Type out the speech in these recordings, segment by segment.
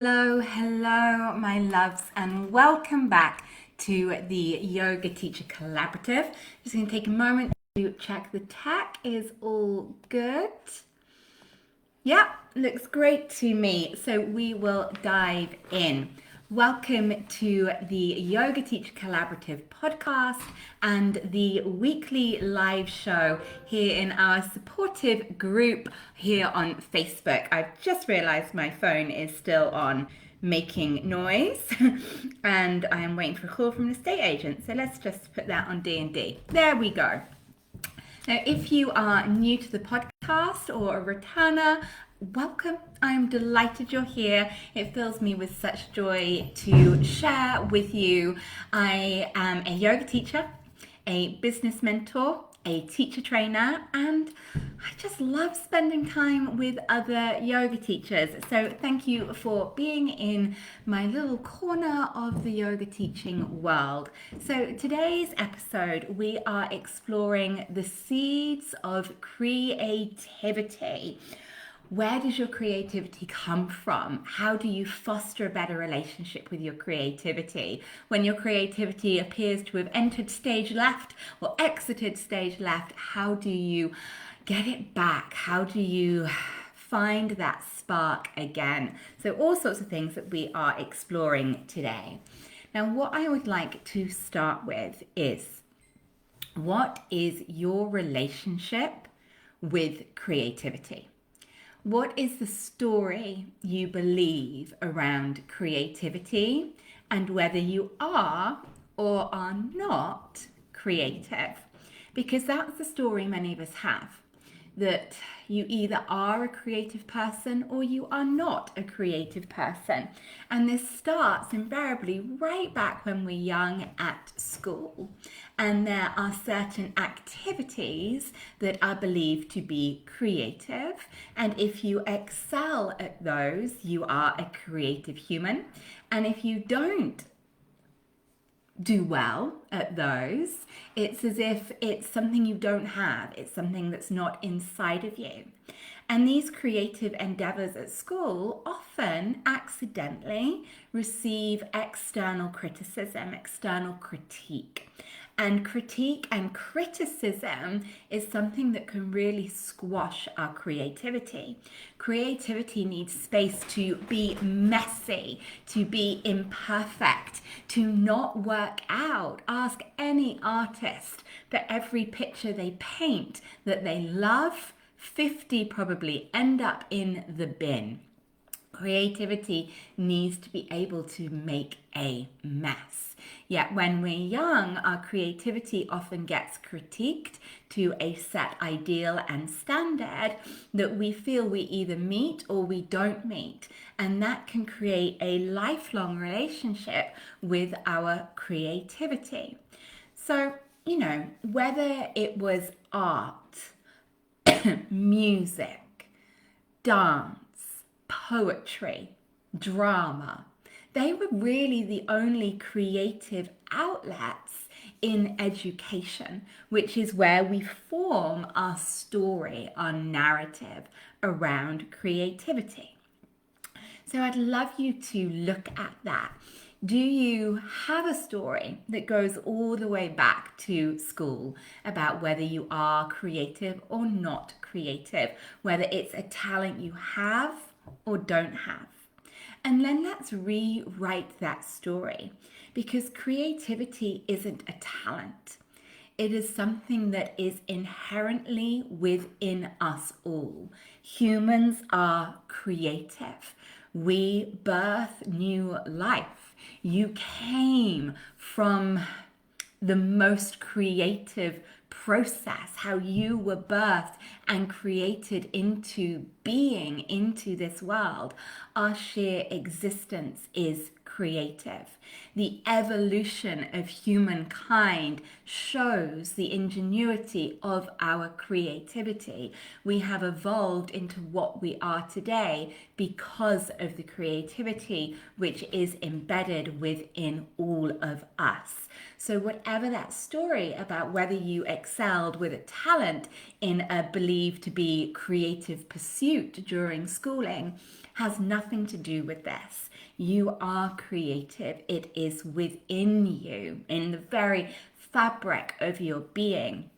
Hello, my loves, and welcome back to the Yoga Teacher Collaborative. Just going to take a moment to check the tech is all good. Yeah, looks great to me. So we will dive in. Welcome to the Yoga Teacher Collaborative podcast and the weekly live show here in our supportive group here on Facebook. I've just realized my phone is still on making noise and I am waiting for a call from an estate agent. So let's just put that on D&D. There we go. Now, if you are new to the podcast or a returner, welcome. I'm delighted you're here. It fills me with such joy to share with you. I am a yoga teacher, a business mentor, a teacher trainer, and I just love spending time with other yoga teachers. So thank you for being in my little corner of the yoga teaching world. So today's episode, we are exploring the seeds of creativity. Where does your creativity come from? How do you foster a better relationship with your creativity? When your creativity appears to have entered stage left or exited stage left, how do you get it back? How do you find that spark again? So all sorts of things that we are exploring today. Now, what I would like to start with is, what is your relationship with creativity? What is the story you believe around creativity and whether you are or are not creative? Because that's the story many of us have, that you either are a creative person or you are not a creative person. And this starts invariably right back when we're young at school. And there are certain activities that are believed to be creative. And if you excel at those, you are a creative human. And if you don't do well at those, it's as if it's something you don't have. It's something that's not inside of you. And these creative endeavors at school often accidentally receive external criticism, external critique. And critique and criticism is something that can really squash our creativity. Creativity needs space to be messy, to be imperfect, to not work out. Ask any artist for every picture they paint that they love, 50 probably end up in the bin. Creativity needs to be able to make a mess. Yet when we're young, our creativity often gets critiqued to a set ideal and standard that we feel we either meet or we don't meet. And that can create a lifelong relationship with our creativity. So, whether it was art, music, dance, poetry, drama, they were really the only creative outlets in education, which is where we form our story, our narrative around creativity. So I'd love you to look at that. Do you have a story that goes all the way back to school about whether you are creative or not creative, whether it's a talent you have or don't have? And then let's rewrite that story, because creativity isn't a talent. It is something that is inherently within us all. Humans are creative. We birth new life. You came from the most creative process, how you were birthed and created into being, into this world. Our sheer existence is creative. The evolution of humankind shows the ingenuity of our creativity. We have evolved into what we are today because of the creativity which is embedded within all of us. So whatever that story about whether you excelled with a talent in a believed to be creative pursuit during schooling, has nothing to do with this. You are creative. It is within you, in the very fabric of your being.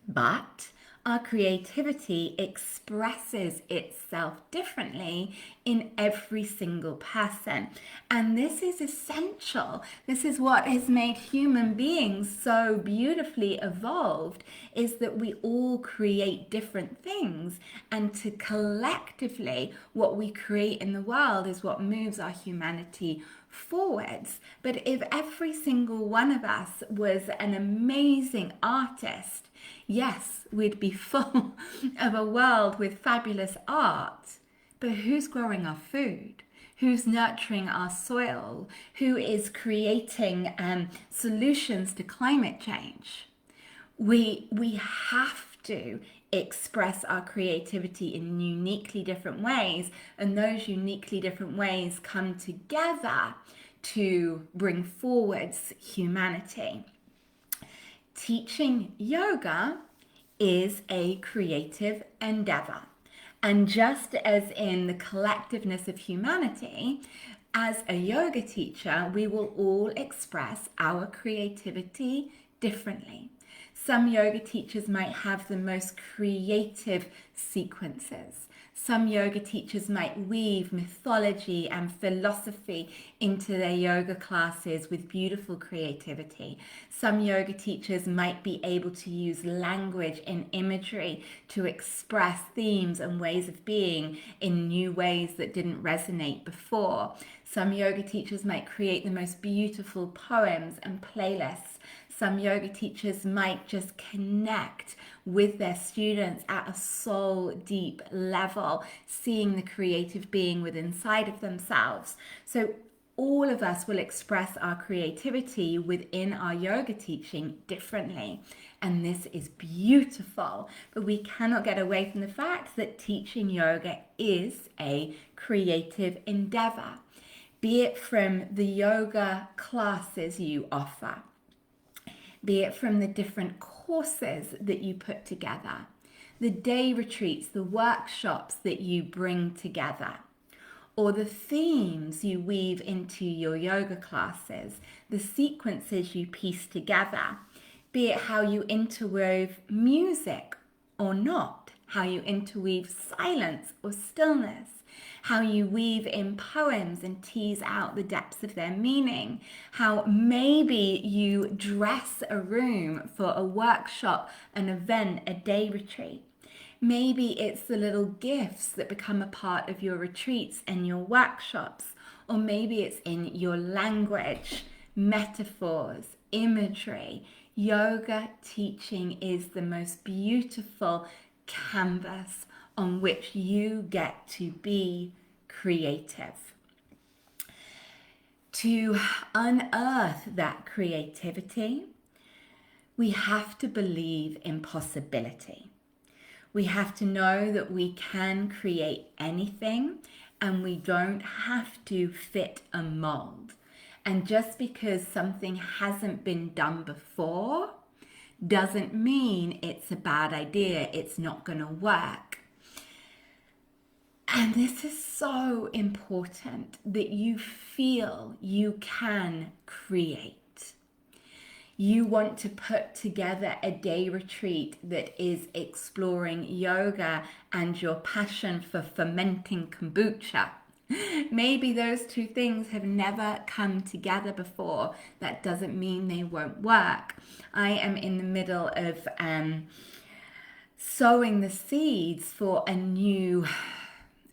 But our creativity expresses itself differently in every single person. And this is essential. This is what has made human beings so beautifully evolved, is that we all create different things. And to collectively, what we create in the world is what moves our humanity forwards. But if every single one of us was an amazing artist, yes, we'd be full of a world with fabulous art, but who's growing our food? Who's nurturing our soil? Who is creating solutions to climate change? We have to express our creativity in uniquely different ways, and those uniquely different ways come together to bring forwards humanity. Teaching yoga is a creative endeavor. And just as in the collectiveness of humanity, as a yoga teacher, we will all express our creativity differently. Some yoga teachers might have the most creative sequences. Some yoga teachers might weave mythology and philosophy into their yoga classes with beautiful creativity. Some yoga teachers might be able to use language and imagery to express themes and ways of being in new ways that didn't resonate before. Some yoga teachers might create the most beautiful poems and playlists. Some yoga teachers might just connect with their students at a soul deep level, seeing the creative being within inside of themselves. So all of us will express our creativity within our yoga teaching differently. And this is beautiful, but we cannot get away from the fact that teaching yoga is a creative endeavor, be it from the yoga classes you offer, be it from the different courses that you put together, the day retreats, the workshops that you bring together, or the themes you weave into your yoga classes, the sequences you piece together, be it how you interwove music or not, how you interweave silence or stillness, how you weave in poems and tease out the depths of their meaning, how maybe you dress a room for a workshop, an event, a day retreat. Maybe it's the little gifts that become a part of your retreats and your workshops, or maybe it's in your language, metaphors, imagery. Yoga teaching is the most beautiful canvas on which you get to be creative. To unearth that creativity, we have to believe in possibility. We have to know that we can create anything and we don't have to fit a mold. And just because something hasn't been done before doesn't mean it's a bad idea, it's not going to work. And this is so important, that you feel you can create. You want to put together a day retreat that is exploring yoga and your passion for fermenting kombucha. Maybe those two things have never come together before. That doesn't mean they won't work. I am in the middle of sowing the seeds for a new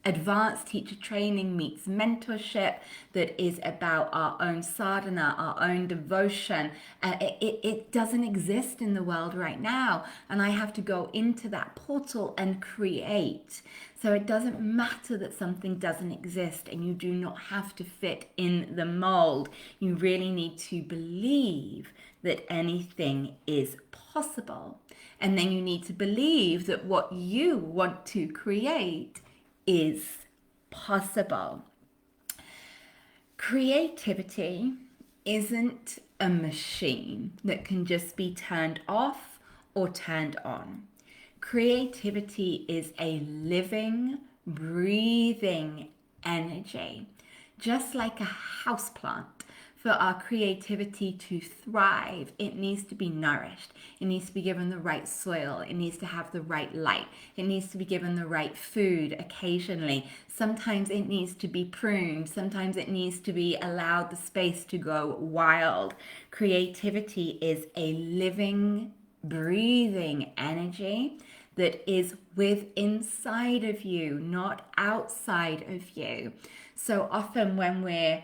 advanced teacher training meets mentorship that is about our own sadhana, our own devotion. It doesn't exist in the world right now, and I have to go into that portal and create. So it doesn't matter that something doesn't exist, and you do not have to fit in the mold. You really need to believe that anything is possible. And then you need to believe that what you want to create is possible. Creativity isn't a machine that can just be turned off or turned on. Creativity is a living, breathing energy. Just like a houseplant, for our creativity to thrive, it needs to be nourished. It needs to be given the right soil. It needs to have the right light. It needs to be given the right food occasionally. Sometimes it needs to be pruned. Sometimes it needs to be allowed the space to go wild. Creativity is a living, breathing energy that is inside of you, not outside of you. So often when we're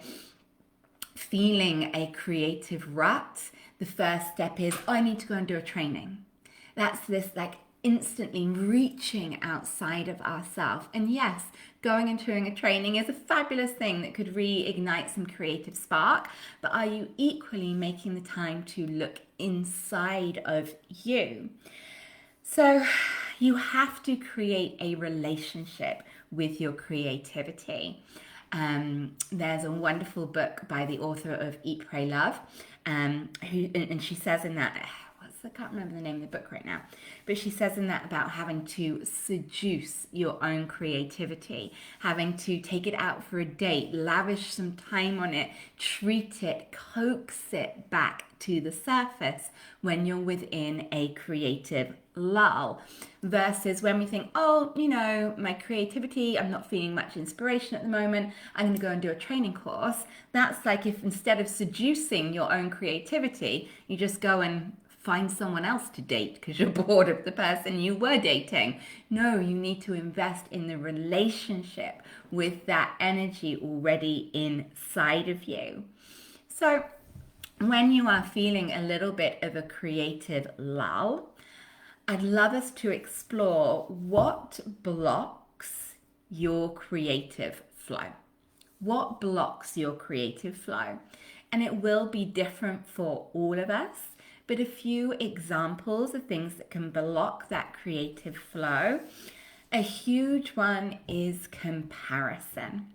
feeling a creative rut, the first step is, oh, I need to go and do a training. That's this like instantly reaching outside of ourselves. And yes, going and doing a training is a fabulous thing that could reignite some creative spark. But are you equally making the time to look inside of you? So you have to create a relationship with your creativity. There's a wonderful book by the author of Eat, Pray, Love, and she says in that, I can't remember the name of the book right now, but she says in that about having to seduce your own creativity, having to take it out for a date, lavish some time on it, treat it, coax it back to the surface when you're within a creative lull, versus when we think, oh, my creativity, I'm not feeling much inspiration at the moment, I'm going to go and do a training course. That's like if instead of seducing your own creativity, you just go and find someone else to date because you're bored of the person you were dating. No, you need to invest in the relationship with that energy already inside of you. So when you are feeling a little bit of a creative lull, I'd love us to explore what blocks your creative flow. What blocks your creative flow? And it will be different for all of us, but a few examples of things that can block that creative flow. A huge one is comparison.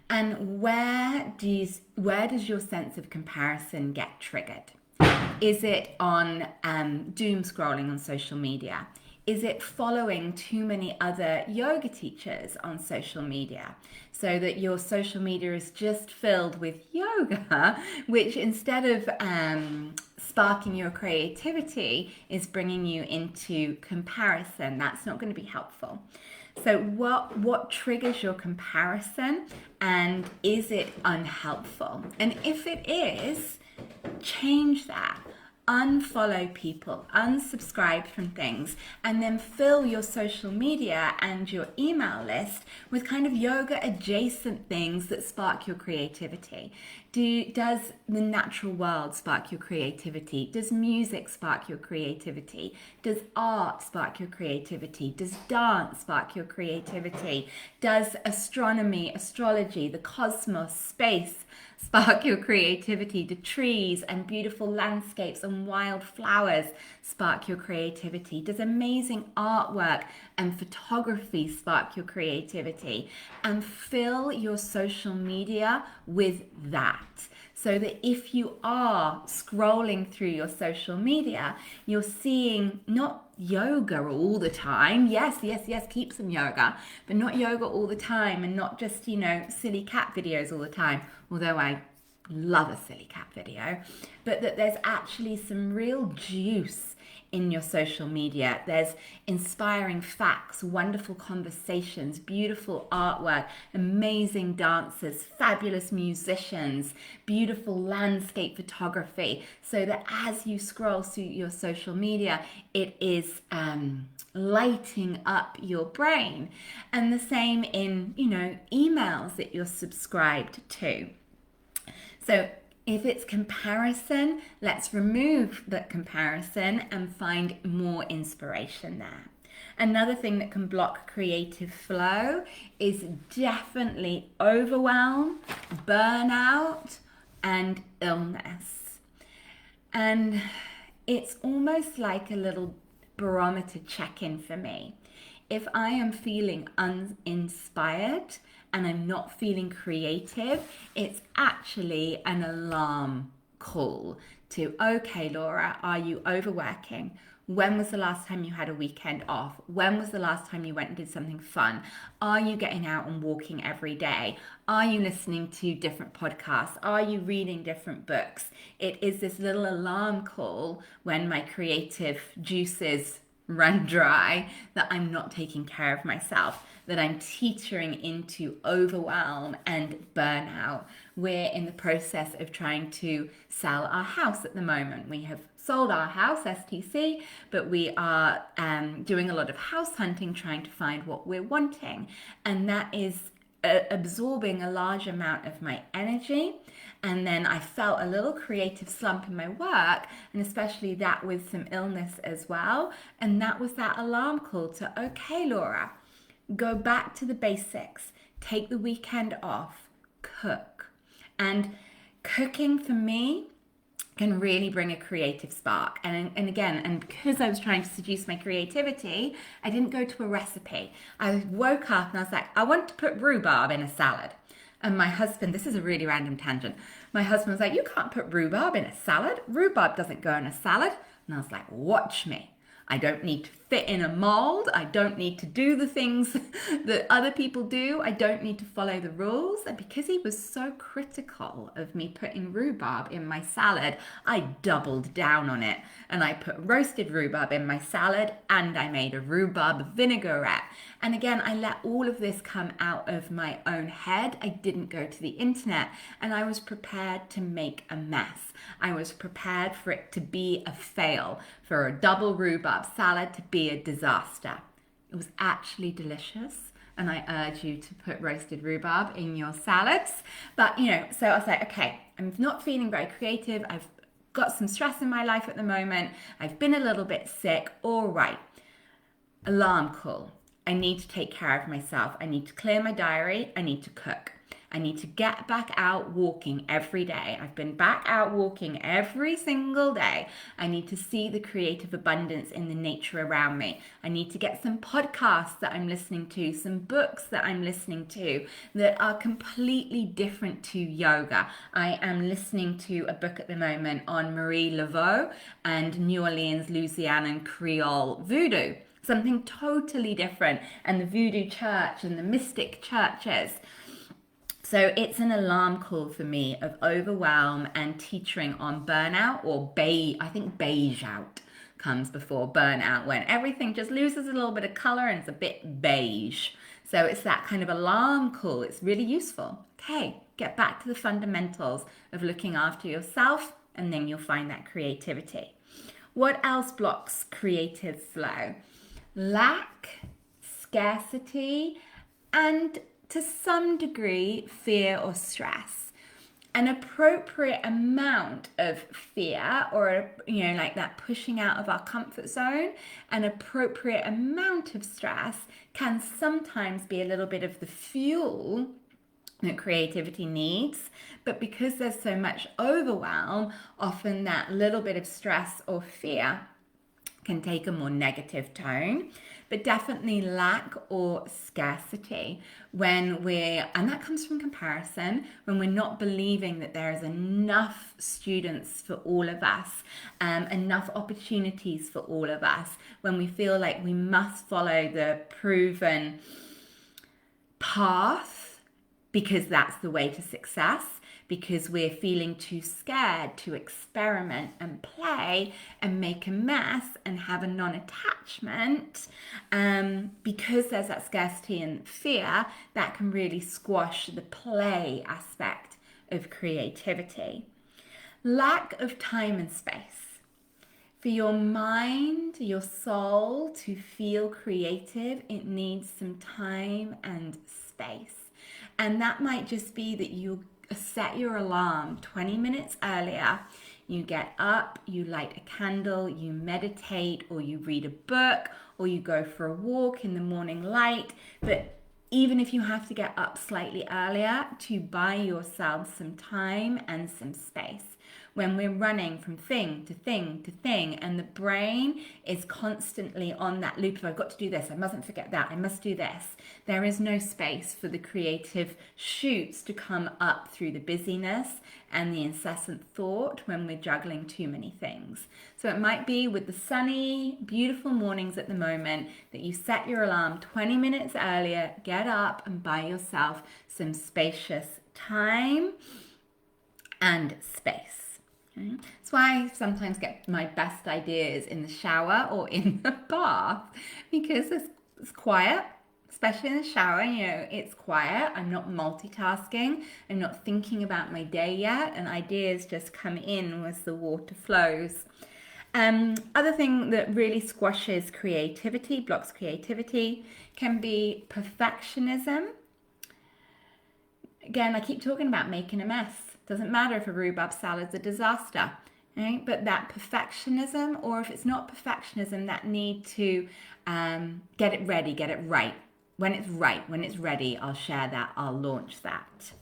And where does your sense of comparison get triggered? Is it on doom scrolling on social media? Is it following too many other yoga teachers on social media so that your social media is just filled with yoga, which instead of sparking your creativity is bringing you into comparison? That's not going to be helpful. So what triggers your comparison, and is it unhelpful? And if it is, change that. Unfollow people, unsubscribe from things, and then fill your social media and your email list with kind of yoga adjacent things that spark your creativity. Does the natural world spark your creativity? Does music spark your creativity? Does art spark your creativity? Does dance spark your creativity? Does astronomy, astrology, the cosmos, space spark your creativity? Do trees and beautiful landscapes and wild flowers spark your creativity? Does amazing artwork and photography spark your creativity? And fill your social media with that, so that if you are scrolling through your social media, you're seeing not yoga all the time. Yes, keep some yoga, but not yoga all the time, and not just, silly cat videos all the time, although I love a silly cat video, but that there's actually some real juice in your social media. There's inspiring facts, wonderful conversations, beautiful artwork, amazing dancers, fabulous musicians, beautiful landscape photography, so that as you scroll through your social media, it is lighting up your brain. And the same in, emails that you're subscribed to. So if it's comparison, let's remove that comparison and find more inspiration there. Another thing that can block creative flow is definitely overwhelm, burnout, and illness. And it's almost like a little barometer check-in for me. If I am feeling uninspired and I'm not feeling creative, it's actually an alarm call to, okay, Laura, are you overworking? When was the last time you had a weekend off? When was the last time you went and did something fun? Are you getting out and walking every day? Are you listening to different podcasts? Are you reading different books? It is this little alarm call when my creative juices run dry that I'm not taking care of myself, that I'm teetering into overwhelm and burnout. We're in the process of trying to sell our house at the moment. We have sold our house, STC, but we are doing a lot of house hunting, trying to find what we're wanting. And that is absorbing a large amount of my energy. And then I felt a little creative slump in my work, and especially that with some illness as well. And that was that alarm call to, okay, Laura, go back to the basics, take the weekend off, cook. And cooking for me can really bring a creative spark. And because I was trying to seduce my creativity, I didn't go to a recipe. I woke up and I was like, I want to put rhubarb in a salad. And my husband, this is a really random tangent, my husband was like, you can't put rhubarb in a salad. Rhubarb doesn't go in a salad. And I was like, watch me. I don't need to fit in a mold. I don't need to do the things that other people do. I don't need to follow the rules. And because he was so critical of me putting rhubarb in my salad, I doubled down on it. And I put roasted rhubarb in my salad, and I made a rhubarb vinaigrette. And again, I let all of this come out of my own head. I didn't go to the internet, and I was prepared to make a mess. I was prepared for it to be a fail, for a double rhubarb salad to be a disaster. It was actually delicious, and I urge you to put roasted rhubarb in your salads. But, so I was like, okay, I'm not feeling very creative. I've got some stress in my life at the moment. I've been a little bit sick. All right, alarm call. I need to take care of myself. I need to clear my diary. I need to cook. I need to get back out walking every day. I've been back out walking every single day. I need to see the creative abundance in the nature around me. I need to get some podcasts that I'm listening to, some books that I'm listening to that are completely different to yoga. I am listening to a book at the moment on Marie Laveau and New Orleans, Louisiana Creole voodoo. Something totally different, and the voodoo church and the mystic churches. So it's an alarm call for me of overwhelm and teetering on burnout, or I think beige out comes before burnout, when everything just loses a little bit of color and it's a bit beige. So it's that kind of alarm call. It's really useful. Okay, get back to the fundamentals of looking after yourself, and then you'll find that creativity. What else blocks creative flow? Lack, scarcity, and to some degree, fear or stress. An appropriate amount of fear, or like that pushing out of our comfort zone, an appropriate amount of stress can sometimes be a little bit of the fuel that creativity needs. But because there's so much overwhelm, often that little bit of stress or fear can take a more negative tone. But definitely lack or scarcity and that comes from comparison, when we're not believing that there is enough students for all of us, enough opportunities for all of us, when we feel like we must follow the proven path because that's the way to success, because we're feeling too scared to experiment and play and make a mess and have a non-attachment, because there's that scarcity and fear that can really squash the play aspect of creativity. Lack of time and space. For your mind, your soul to feel creative, it needs some time and space. And that might just be that you set your alarm 20 minutes earlier. You get up, you light a candle, you meditate, or you read a book, or you go for a walk in the morning light. But even if you have to get up slightly earlier, to buy yourself some time and some space. when we're running from thing to thing to thing, and the brain is constantly on that loop of, I've got to do this, I mustn't forget that, I must do this. There is no space for the creative shoots to come up through the busyness and the incessant thought when we're juggling too many things. So it might be with the sunny, beautiful mornings at the moment that you set your alarm 20 minutes earlier, get up and buy yourself some spacious time and space. Okay? That's why I sometimes get my best ideas in the shower or in the bath, because it's quiet. Especially in the shower, it's quiet. I'm not multitasking. I'm not thinking about my day yet, and ideas just come in as the water flows. Other thing that really squashes creativity, blocks creativity, can be perfectionism. Again, I keep talking about making a mess. Doesn't matter if a rhubarb salad's a disaster. Right? But that perfectionism, or if it's not perfectionism, that need to get it ready, get it right. When it's right, when it's ready, I'll share that, I'll launch that.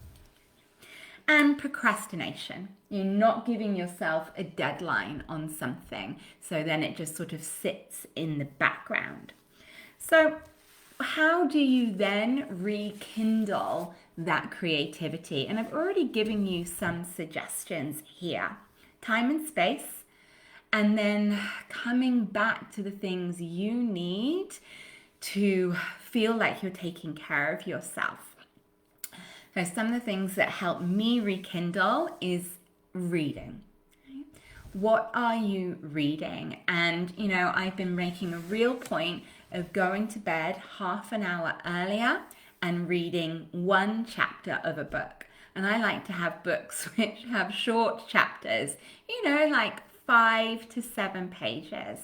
And procrastination. You're not giving yourself a deadline on something, so then it just sort of sits in the background. So how do you then rekindle that creativity? And I've already given you some suggestions here. Time and space, and then coming back to the things you need to feel like you're taking care of yourself. So some of the things that help me rekindle is reading. What are you reading? And, I've been making a real point of going to bed half an hour earlier and reading one chapter of a book. And I like to have books which have short chapters, like 5 to 7 pages.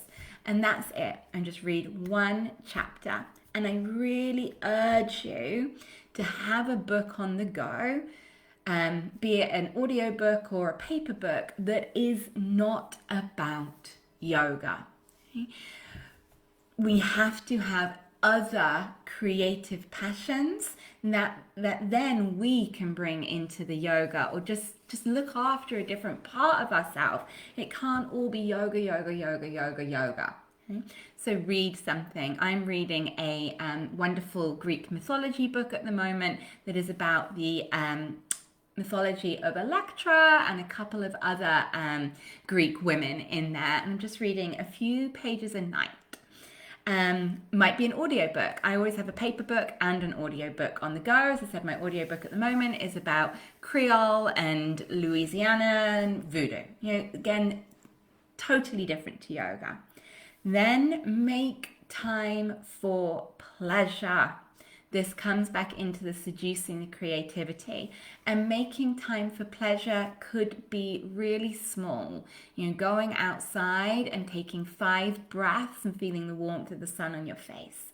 And that's it. And just read one chapter. And I really urge you to have a book on the go, be it an audiobook or a paper book, that is not about yoga. Okay? We have to have other creative passions that then we can bring into the yoga, or just look after a different part of ourselves. It can't all be yoga, yoga, yoga, yoga, yoga. Okay? So read something. I'm reading a wonderful Greek mythology book at the moment that is about the mythology of Electra and a couple of other Greek women in there. And I'm just reading a few pages a night. Might be an audiobook. I always have a paper book and an audiobook on the go. As I said, my audiobook at the moment is about Creole and Louisiana and voodoo. Again, totally different to yoga. Then make time for pleasure. This comes back into the seducing the creativity, and making time for pleasure could be really small. Going outside and taking 5 breaths and feeling the warmth of the sun on your face.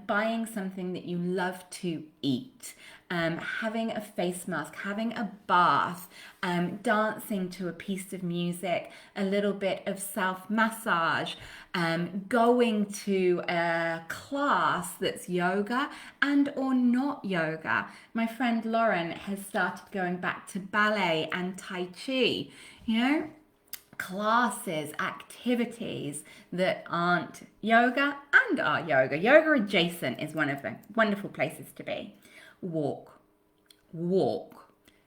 Buying something that you love to eat. Having a face mask, having a bath, dancing to a piece of music, a little bit of self-massage, going to a class that's yoga and or not yoga. My friend Lauren has started going back to ballet and Tai Chi, classes, activities that aren't yoga and are yoga. Yoga adjacent is one of the wonderful places to be. Walk,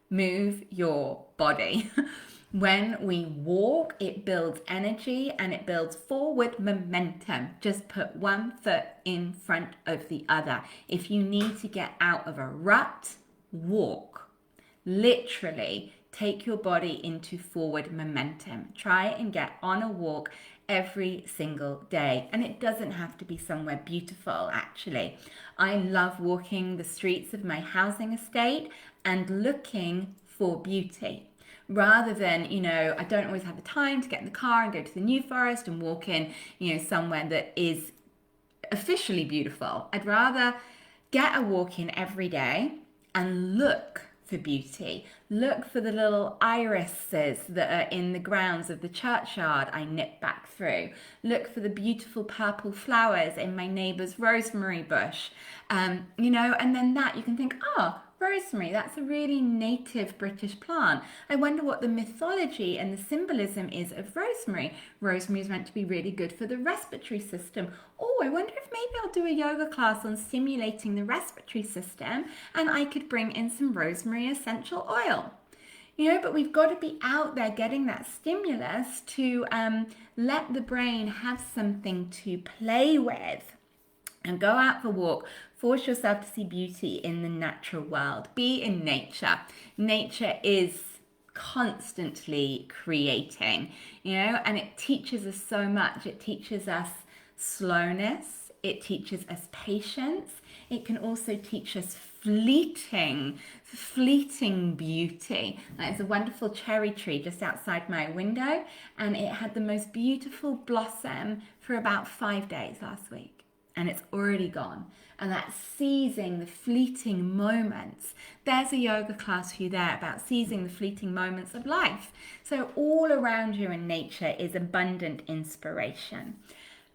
move your body. When we walk, it builds energy and it builds forward momentum. Just put one foot in front of the other. If you need to get out of a rut, walk. Literally take your body into forward momentum. Try and get on a walk every single day. And it doesn't have to be somewhere beautiful, actually. I love walking the streets of my housing estate and looking for beauty. Rather than, I don't always have the time to get in the car and go to the New Forest and walk in, somewhere that is officially beautiful. I'd rather get a walk in every day and look for beauty. Look for the little irises that are in the grounds of the churchyard I nip back through. Look for the beautiful purple flowers in my neighbour's rosemary bush. And then that you can think, rosemary. That's a really native British plant. I wonder what the mythology and the symbolism is of rosemary. Rosemary is meant to be really good for the respiratory system. Oh, I wonder if maybe I'll do a yoga class on stimulating the respiratory system, and I could bring in some rosemary essential oil. But we've got to be out there getting that stimulus to let the brain have something to play with. And go out for a walk. Force yourself to see beauty in the natural world. Be in nature. Nature is constantly creating, and it teaches us so much. It teaches us slowness. It teaches us patience. It can also teach us fleeting beauty. There's a wonderful cherry tree just outside my window, and it had the most beautiful blossom for about 5 days last week, and it's already gone. And that's seizing the fleeting moments. There's a yoga class for you there about seizing the fleeting moments of life. So all around you in nature is abundant inspiration.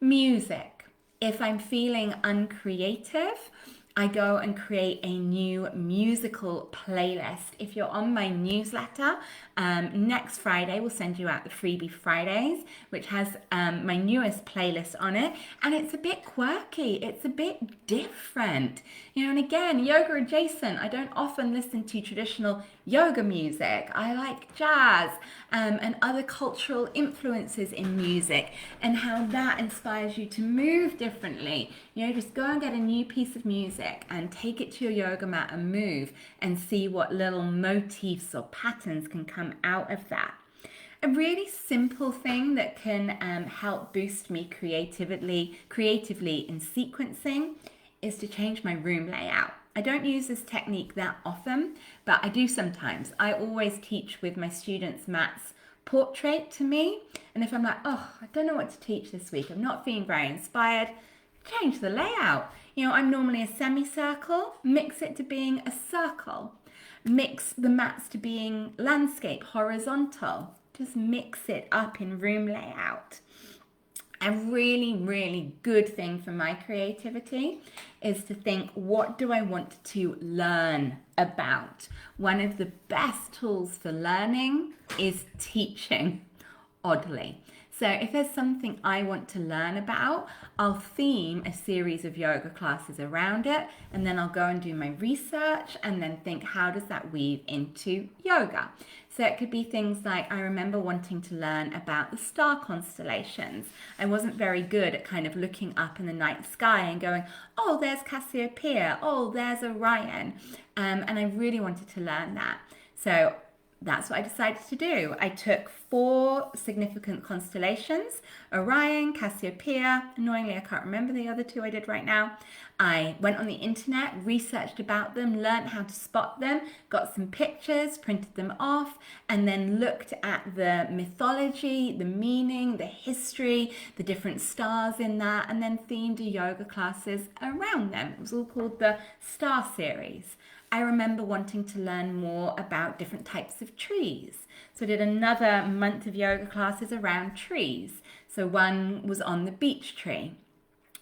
Music. If I'm feeling uncreative, I go and create a new musical playlist. If you're on my newsletter, next Friday we'll send you out the Freebie Fridays, which has my newest playlist on it. And it's a bit quirky. It's a bit different. And again, yoga adjacent. I don't often listen to traditional yoga music. I like jazz and other cultural influences in music, and how that inspires you to move differently. Just go and get a new piece of music and take it to your yoga mat and move, and see what little motifs or patterns can come out of that. A really simple thing that can help boost me creatively in sequencing is to change my room layout. I don't use this technique that often, but I do sometimes. I always teach with my students Matt's portrait to me, and if I'm like, I don't know what to teach this week, I'm not feeling very inspired, change the layout. I'm normally a semicircle, mix it to being a circle. Mix the mats to being landscape, horizontal. Just mix it up in room layout. A really, really good thing for my creativity is to think, what do I want to learn about? One of the best tools for learning is teaching, oddly. So if there's something I want to learn about, I'll theme a series of yoga classes around it, and then I'll go and do my research and then think, how does that weave into yoga? So it could be things like, I remember wanting to learn about the star constellations. I wasn't very good at kind of looking up in the night sky and going, oh, there's Cassiopeia, oh, there's Orion. And I really wanted to learn that. So that's what I decided to do. I took 4 significant constellations, Orion, Cassiopeia. Annoyingly, I can't remember the other 2 I did right now. I went on the internet, researched about them, learned how to spot them, got some pictures, printed them off, and then looked at the mythology, the meaning, the history, the different stars in that, and then themed yoga classes around them. It was all called the Star Series. I remember wanting to learn more about different types of trees. So I did another month of yoga classes around trees. So one was on the beech tree,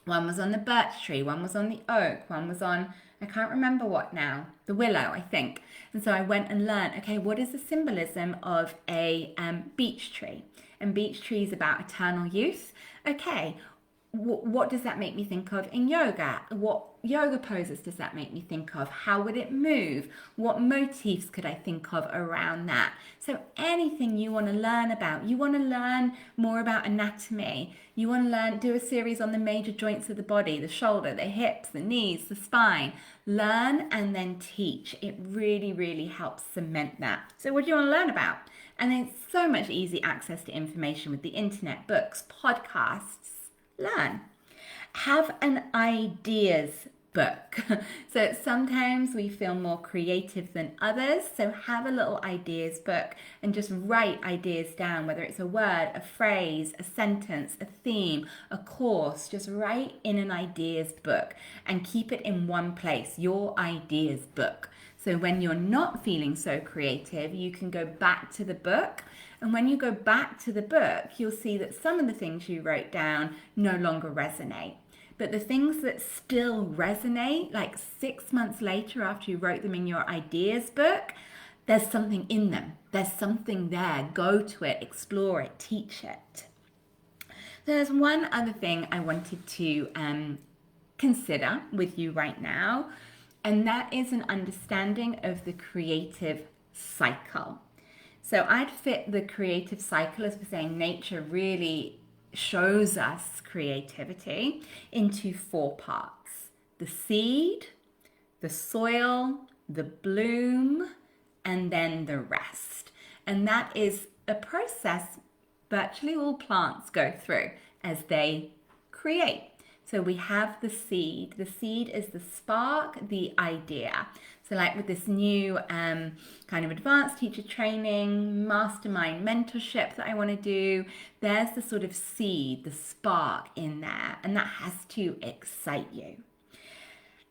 one was on the birch tree, one was on the oak, one was on, I can't remember what now, the willow, I think. And so I went and learned, okay, what is the symbolism of a beech tree? And beech tree is about eternal youth. Okay, what does that make me think of in yoga? What yoga poses does that make me think of? How would it move? What motifs could I think of around that? So anything you want to learn about, you want to learn more about anatomy, you want to do a series on the major joints of the body, the shoulder, the hips, the knees, the spine. Learn and then teach. It really, really helps cement that. So what do you want to learn about? And then so much easy access to information with the internet, books, podcasts. Learn. Have an ideas book. So sometimes we feel more creative than others. So have a little ideas book and just write ideas down, whether it's a word, a phrase, a sentence, a theme, a course. Just write in an ideas book and keep it in one place, your ideas book. So when you're not feeling so creative, you can go back to the book. And when you go back to the book, you'll see that some of the things you wrote down no longer resonate. But the things that still resonate, like 6 months later after you wrote them in your ideas book, there's something in them. There's something there. Go to it, explore it, teach it. There's one other thing I wanted to consider with you right now, and that is an understanding of the creative cycle. So I'd fit the creative cycle, as we're saying, nature really shows us creativity, into 4 parts: the seed, the soil, the bloom, and then the rest. And that is a process virtually all plants go through as they create. So we have the seed. The seed is the spark, the idea. So like with this new kind of advanced teacher training, mastermind mentorship that I want to do, there's the sort of seed, the spark in there, and that has to excite you.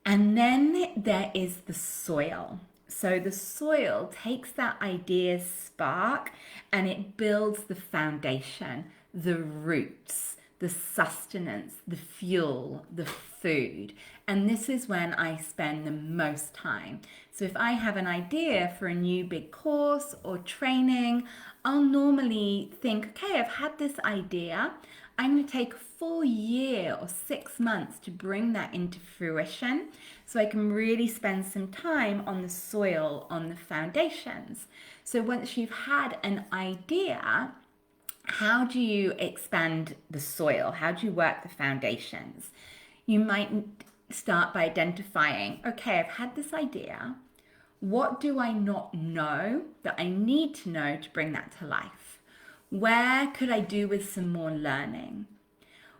And then there is the soil. So the soil takes that idea spark and it builds the foundation, the roots, the sustenance, the fuel, the food. And this is when I spend the most time. So if I have an idea for a new big course or training, I'll normally think, okay, I've had this idea. I'm going to take a full year or 6 months to bring that into fruition so I can really spend some time on the soil, on the foundations. So once you've had an idea, how do you expand the soil? How do you work the foundations? You might start by identifying, okay, I've had this idea. What do I not know that I need to know to bring that to life? Where could I do with some more learning?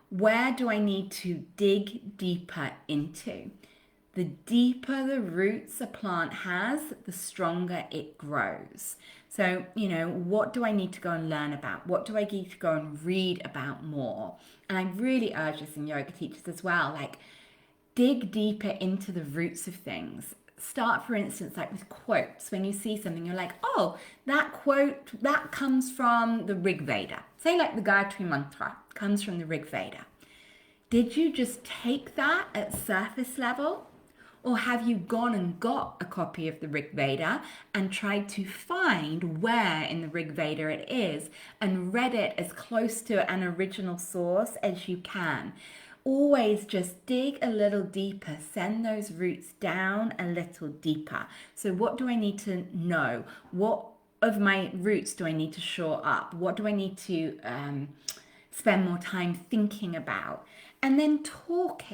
Where do I need to dig deeper into? The deeper the roots a plant has, the stronger it grows. So, what do I need to go and learn about? What do I need to go and read about more? And I really urge this in yoga teachers as well, like dig deeper into the roots of things. Start, for instance, like with quotes. When you see something, you're like, oh, that quote, that comes from the Rig Veda. Say like the Gayatri Mantra comes from the Rig Veda. Did you just take that at surface level? Or have you gone and got a copy of the Rig Veda and tried to find where in the Rig Veda it is and read it as close to an original source as you can? Always just dig a little deeper, send those roots down a little deeper. So what do I need to know? What of my roots do I need to shore up? What do I need to spend more time thinking about? And then talk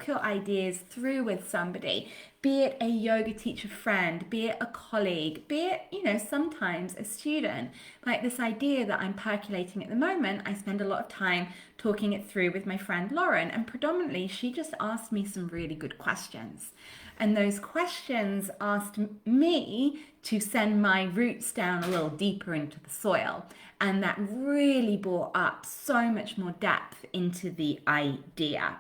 your ideas through with somebody, be it a yoga teacher friend, be it a colleague, be it, sometimes a student. Like this idea that I'm percolating at the moment, I spend a lot of time talking it through with my friend Lauren, and predominantly she just asked me some really good questions. And those questions asked me to send my roots down a little deeper into the soil. And that really brought up so much more depth into the idea.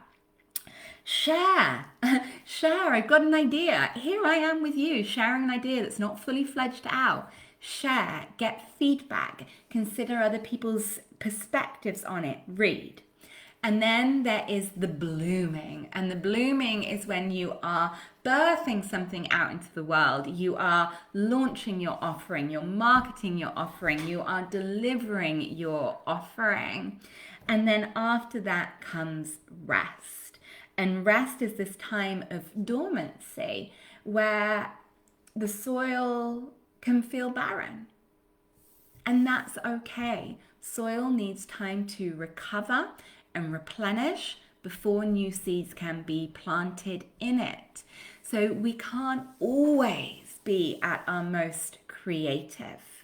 Share, I've got an idea. Here I am with you, sharing an idea that's not fully fledged out. Share, get feedback, consider other people's perspectives on it, read. And then there is the blooming. And the blooming is when you are birthing something out into the world. You are launching your offering, you're marketing your offering, you are delivering your offering. And then after that comes rest. And rest is this time of dormancy where the soil can feel barren. And that's okay. Soil needs time to recover and replenish before new seeds can be planted in it. So we can't always be at our most creative.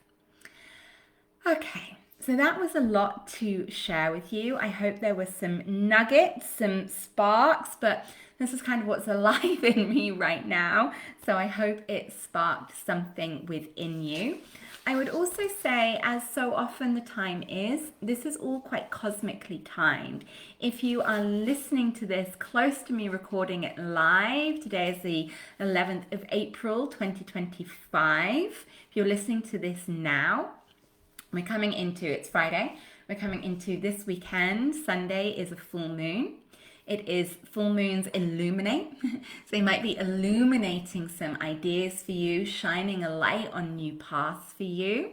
Okay, so that was a lot to share with you. I hope there were some nuggets, some sparks, but this is kind of what's alive in me right now. So I hope it sparked something within you. I would also say, as so often the time is, this is all quite cosmically timed. If you are listening to this close to me recording it live, today is the 11th of April, 2025. If you're listening to this now, it's Friday, we're coming into this weekend. Sunday is a full moon. It is full moons illuminate. So they might be illuminating some ideas for you, shining a light on new paths for you.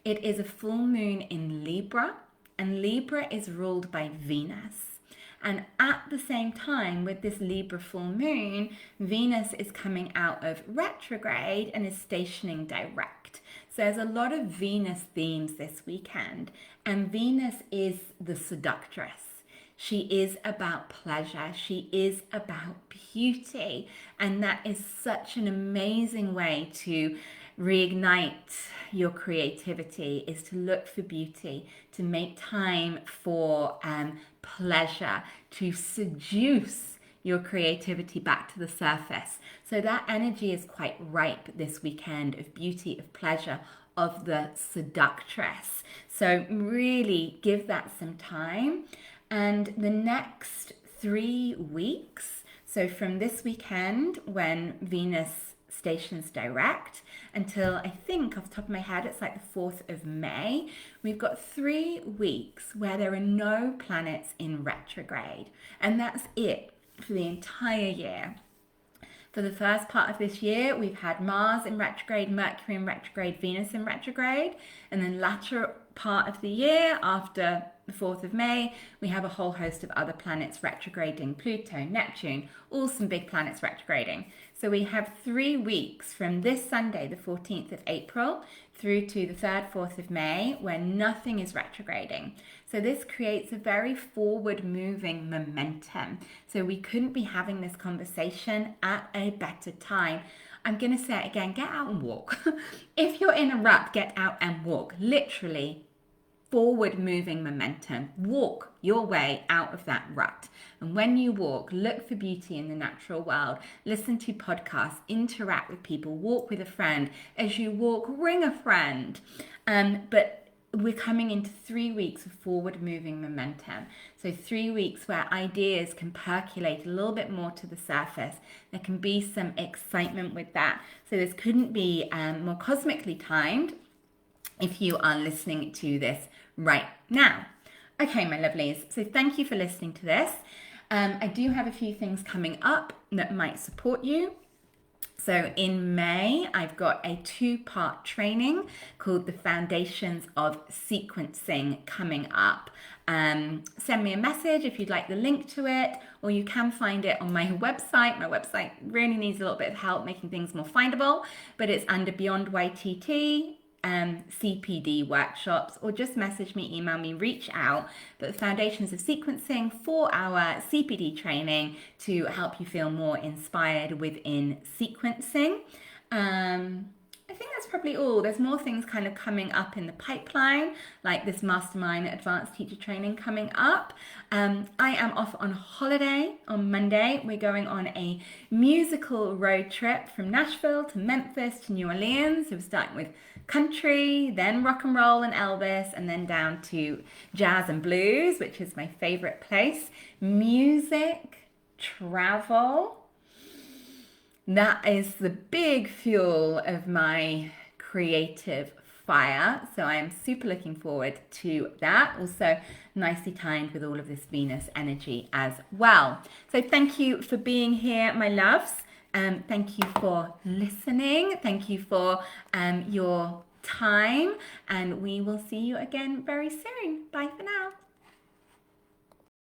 It is a full moon in Libra, and Libra is ruled by Venus. And at the same time, with this Libra full moon, Venus is coming out of retrograde and is stationing direct. So there's a lot of Venus themes this weekend. And Venus is the seductress. She is about pleasure. She is about beauty. And that is such an amazing way to reignite your creativity, is to look for beauty, to make time for pleasure, to seduce your creativity back to the surface. So that energy is quite ripe this weekend, of beauty, of pleasure, of the seductress. So really give that some time. And the next 3 weeks, so from this weekend when Venus stations direct until, I think off the top of my head, it's like the 4th of May, we've got 3 weeks where there are no planets in retrograde. And that's it for the entire year. For the first part of this year, we've had Mars in retrograde, Mercury in retrograde, Venus in retrograde. And then latter part of the year, after the 4th of May, we have a whole host of other planets retrograding, Pluto, Neptune, all some big planets retrograding. So we have 3 weeks from this Sunday, the 14th of April, through to the 3rd, 4th of May, where nothing is retrograding. So this creates a very forward-moving momentum. So we couldn't be having this conversation at a better time. I'm going to say it again, get out and walk. If you're in a rut, get out and walk. Literally, forward-moving momentum. Walk your way out of that rut. And when you walk, look for beauty in the natural world. Listen to podcasts, interact with people, walk with a friend. As you walk, ring a friend. But we're coming into 3 weeks of forward-moving momentum. So 3 weeks where ideas can percolate a little bit more to the surface. There can be some excitement with that. So this couldn't be more cosmically timed if you are listening to this right now. Okay, my lovelies. So thank you for listening to this. I do have a few things coming up that might support you. So in May, I've got a 2-part training called The Foundations of Sequencing coming up. Send me a message if you'd like the link to it, or you can find it on my website. My website really needs a little bit of help making things more findable, but it's under Beyond YTT. CPD workshops, or just message me, email me, reach out. But the Foundations of Sequencing, 4-hour CPD training to help you feel more inspired within sequencing. I think that's probably all. There's more things kind of coming up in the pipeline, like this Mastermind Advanced Teacher Training coming up. I am off on holiday on Monday. We're going on a musical road trip from Nashville to Memphis to New Orleans. So we're starting with country, then rock and roll and Elvis, and then down to jazz and blues, which is my favorite place. Music, travel. That is the big fuel of my creative fire. So I am super looking forward to that. Also nicely timed with all of this Venus energy as well. So thank you for being here, my loves. Thank you for listening. Thank you for your time. And we will see you again very soon. Bye for now.